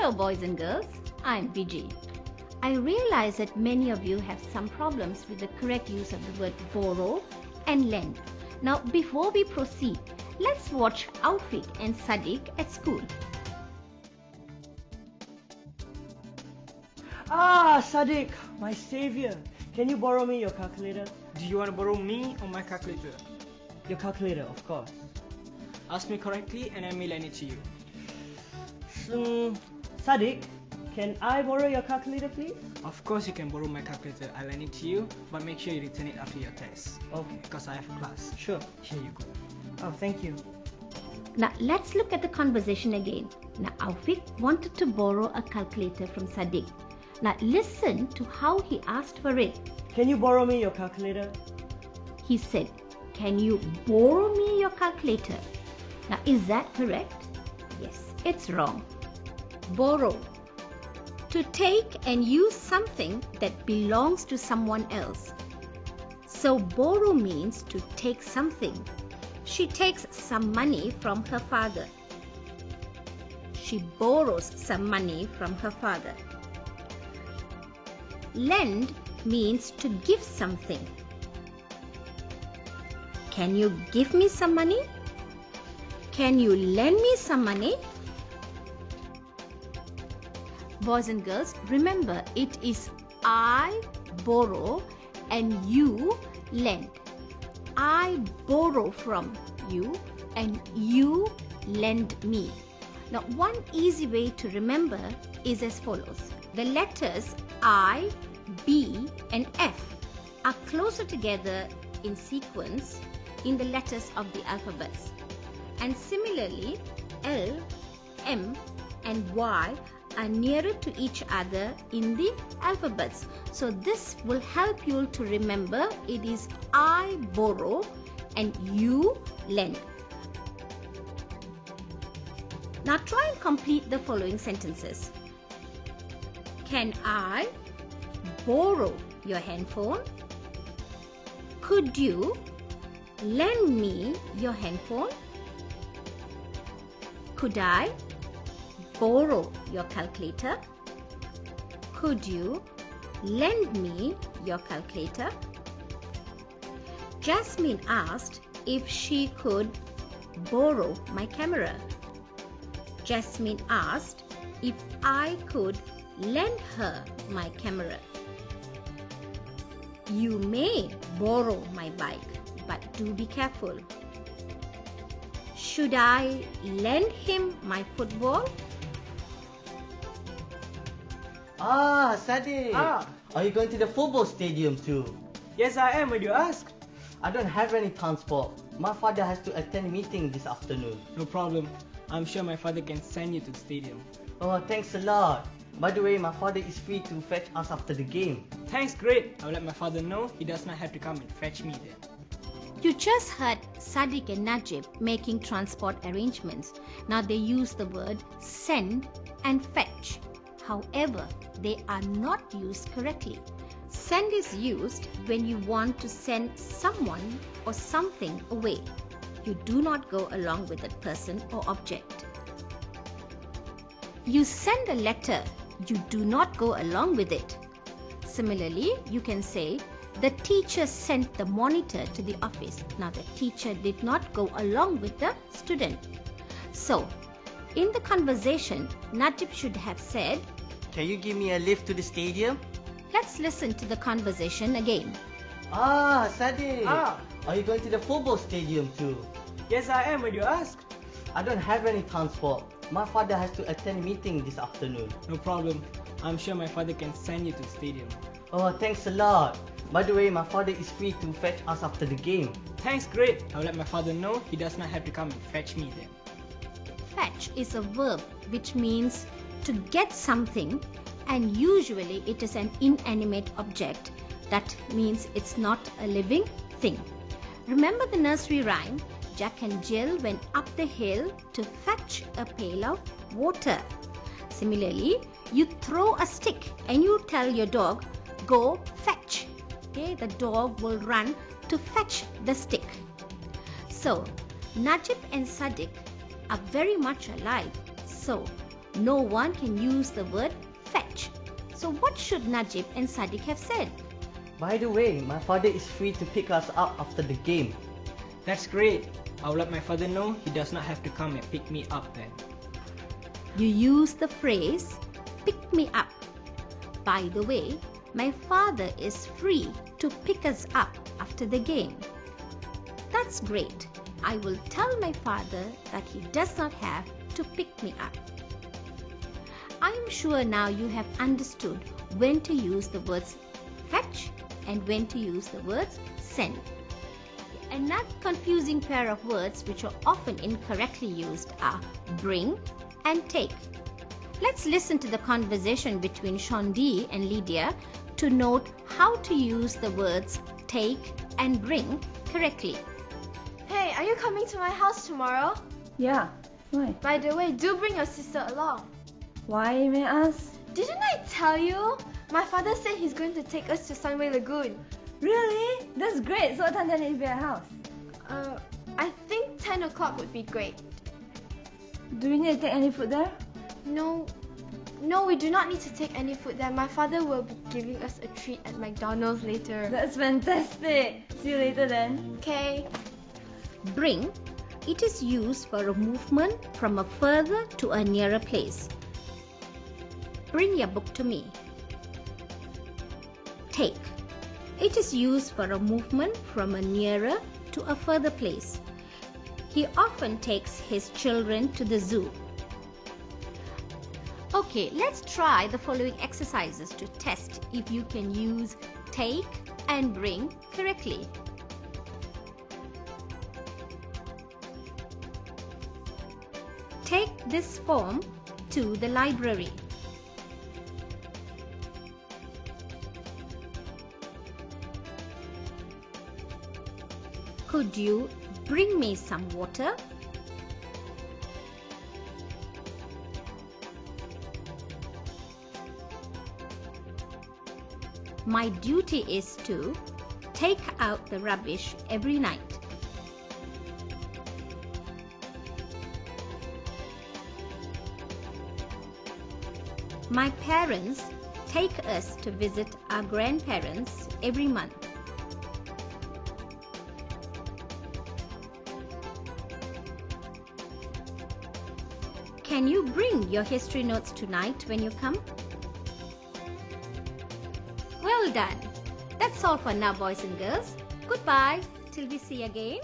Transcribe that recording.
Hello boys and girls, I'm Vijay. I realize that many of you have some problems with the correct use of the word borrow and lend. Now before we proceed, let's watch Aufik and Sadiq at school. Sadiq, my savior. Can you borrow me your calculator? Do you want to borrow me or my calculator? Your calculator, of course. Ask me correctly and I may lend it to you. Sadiq, can I borrow your calculator, please? Of course you can borrow my calculator. I'll lend it to you, but make sure you return it after your test. Okay. Because I have a class. Sure. Here you go. Oh, thank you. Now let's look at the conversation again. Now Aufik wanted to borrow a calculator from Sadiq. Now listen to how he asked for it. Can you borrow me your calculator? He said, "Can you borrow me your calculator?" Now is that correct? Yes, it's wrong. Borrow. To take and use something that belongs to someone else. So borrow means to take something. She takes some money from her father. She borrows some money from her father. Lend means to give something. Can you give me some money? Can you lend me some money? Boys and girls, remember it is I borrow and you lend. I borrow from you and you lend me. Now one easy way to remember is as follows. The letters I, B and F are closer together in sequence in the letters of the alphabets. And similarly, L, M and Y are nearer to each other in the alphabets. So this will help you to remember it is I borrow and you lend. Now try and complete the following sentences. Can I borrow your handphone? Could you lend me your handphone? Could I borrow your calculator? Could you lend me your calculator? Jasmine asked if she could borrow my camera. Jasmine asked if I could lend her my camera. You may borrow my bike, but do be careful. Should I lend him my football? Sadiq. Are you going to the football stadium too? Yes, I am. Why do you ask? I don't have any transport. My father has to attend a meeting this afternoon. No problem. I'm sure my father can send you to the stadium. Oh, thanks a lot. By the way, my father is free to fetch us after the game. Thanks, great. I'll let my father know he does not have to come and fetch me there. You just heard Sadiq and Najib making transport arrangements. Now they use the word send and fetch. However, they are not used correctly. Send is used when you want to send someone or something away. You do not go along with that person or object. You send a letter. You do not go along with it. Similarly, you can say, the teacher sent the monitor to the office. Now the teacher did not go along with the student. So, in the conversation, Najib should have said, Can you give me a lift to the stadium? let's listen to the conversation again. Sadiq. Are you going to the football stadium too? Yes, I am. Why do you ask? I don't have any transport. My father has to attend a meeting this afternoon. No problem. I'm sure my father can send you to the stadium. Oh, thanks a lot. By the way, my father is free to fetch us after the game. Thanks, great. I'll let my father know he does not have to come and fetch me there. Fetch is a verb which means to get something, and usually it is an inanimate object. That means it's not a living thing. Remember the nursery rhyme? Jack and Jill went up the hill to fetch a pail of water. Similarly, you throw a stick and you tell your dog, go fetch. Okay, the dog will run to fetch the stick. So, Najib and Sadiq are very much alike. So, no one can use the word fetch. So what should Najib and Sadiq have said? By the way, my father is free to pick us up after the game. That's great. I'll let my father know he does not have to come and pick me up then. You use the phrase pick me up. By the way, my father is free to pick us up after the game. That's great. I will tell my father that he does not have to pick me up. I am sure now you have understood when to use the words fetch and when to use the words send. Another confusing pair of words which are often incorrectly used are bring and take. Let's listen to the conversation between Shondi and Lydia to note how to use the words take and bring correctly. Hey, are you coming to my house tomorrow? Yeah. Why? By the way, do bring your sister along. Why, may I ask? Didn't I tell you? My father said he's going to take us to Sunway Lagoon. Really? That's great. So what time do I need to be at house? I think 10 o'clock would be great. Do we need to take any food there? No, we do not need to take any food there. My father will be giving us a treat at McDonald's later. That's fantastic. See you later then. Okay. Bring, it is used for a movement from a further to a nearer place. Bring your book to me. Take, it is used for a movement from a nearer to a further place. He often takes his children to the zoo. Okay, let's try the following exercises to test if you can use take and bring correctly. Take this form to the library. Could you bring me some water? My duty is to take out the rubbish every night. My parents take us to visit our grandparents every month. Can you bring your history notes tonight when you come? Well done. That's all for now, boys and girls. Goodbye till we see again.